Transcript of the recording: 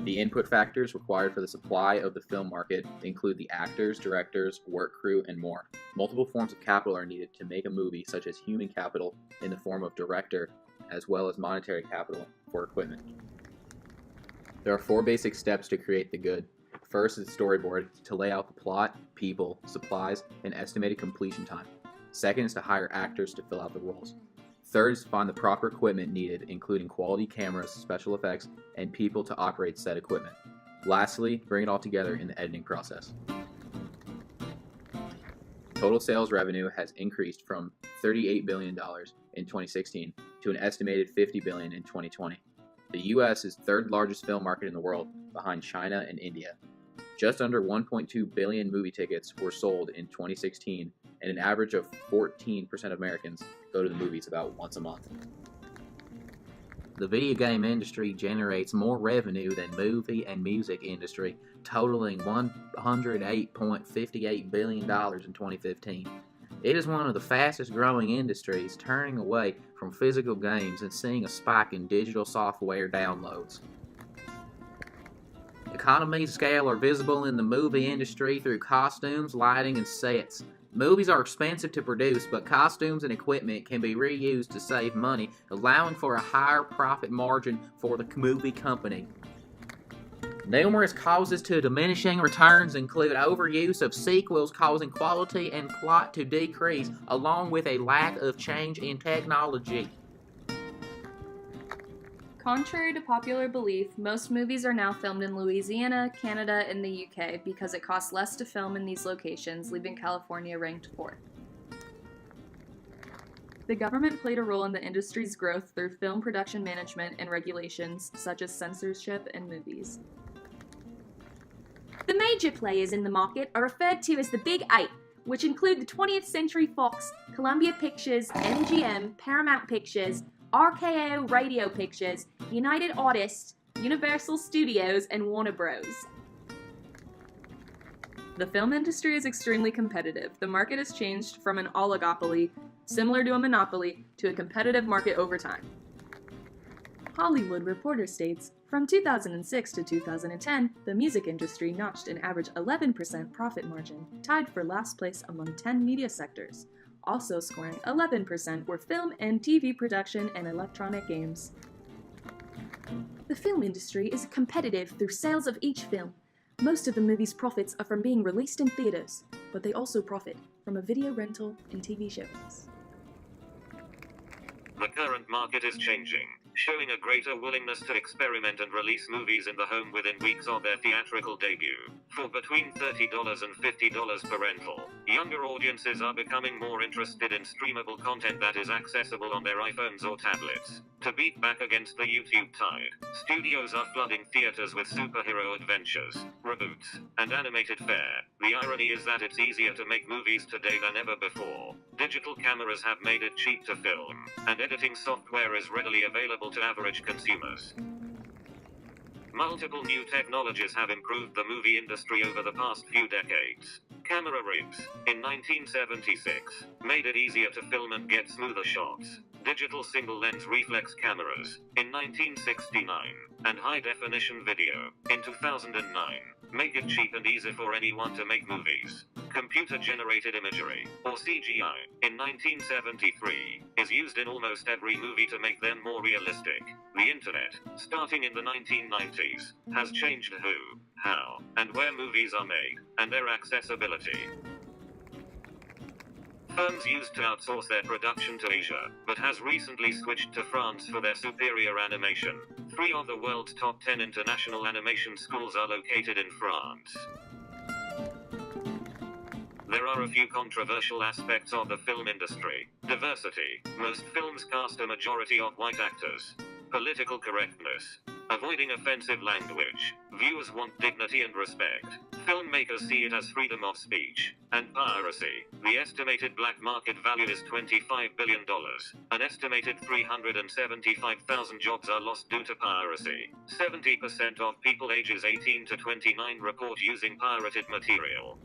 The input factors required for the supply of the film market include the actors, directors, work crew, and more. Multiple forms of capital are needed to make a movie, such as human capital in the form of director, as well as monetary capital for equipment. There are 4 basic steps to create the good. First is the storyboard, to lay out the plot, people, supplies, and estimated completion time. Second is to hire actors to fill out the roles. Third is to find the proper equipment needed, including quality cameras, special effects, and people to operate said equipment. Lastly, bring it all together in the editing process. Total sales revenue has increased from $38 billion in 2016 to an estimated $50 billion in 2020. The U.S. is the third largest film market in the world, behind China and India. Just under 1.2 billion movie tickets were sold in 2016, and an average of 14% of Americans go to the movies about once a month. The video game industry generates more revenue than movie and music industry, totaling $108.58 billion in 2015. It is one of the fastest growing industries, turning away from physical games and seeing a spike in digital software downloads. Economies of scale are visible in the movie industry through costumes, lighting, and sets. Movies are expensive to produce, but costumes and equipment can be reused to save money, allowing for a higher profit margin for the movie company. Numerous causes to diminishing returns include overuse of sequels causing quality and plot to decrease, along with a lack of change in technology. Contrary to popular belief, most movies are now filmed in Louisiana, Canada, and the UK because it costs less to film in these locations, leaving California ranked 4th. The government played a role in the industry's growth through film production management and regulations such as censorship in movies. The major players in the market are referred to as the Big Eight, which include the 20th Century Fox, Columbia Pictures, MGM, Paramount Pictures, RKO Radio Pictures, United Artists, Universal Studios, and Warner Bros. The film industry is extremely competitive. The market has changed from an oligopoly, similar to a monopoly, to a competitive market over time. Hollywood Reporter states, from 2006 to 2010, the music industry notched an average 11% profit margin, tied for last place among 10 media sectors. Also scoring 11% were film and TV production and electronic games. The film industry is competitive through sales of each film. Most of the movie's profits are from being released in theaters, but they also profit from a video rental and TV showings. The current market is changing, showing a greater willingness to experiment and release movies in the home within weeks of their theatrical debut, for between $30 and $50 per rental. Younger audiences are becoming more interested in streamable content that is accessible on their iPhones or tablets. To beat back against the YouTube tide, studios are flooding theaters with superhero adventures, reboots, and animated fare. The irony is that it's easier to make movies today than ever before. Digital cameras have made it cheap to film, and editing software is readily available to average consumers. Multiple new technologies have improved the movie industry over the past few decades. Camera rigs, in 1976, made it easier to film and get smoother shots. Digital single-lens reflex cameras, in 1969, and high-definition video, in 2009, make it cheap and easy for anyone to make movies. Computer-generated imagery, or CGI, in 1973, is used in almost every movie to make them more realistic. The internet, starting in the 1990s, has changed who, how, and where movies are made, and their accessibility. Firms used to outsource their production to Asia, but has recently switched to France for their superior animation. 3 of the world's top 10 international animation schools are located in France. There are a few controversial aspects of the film industry. Diversity. Most films cast a majority of white actors. Political correctness. Avoiding offensive language. Viewers want dignity and respect. Filmmakers see it as freedom of speech. And piracy. The estimated black market value is $25 billion. An estimated 375,000 jobs are lost due to piracy. 70% of people ages 18 to 29 report using pirated material.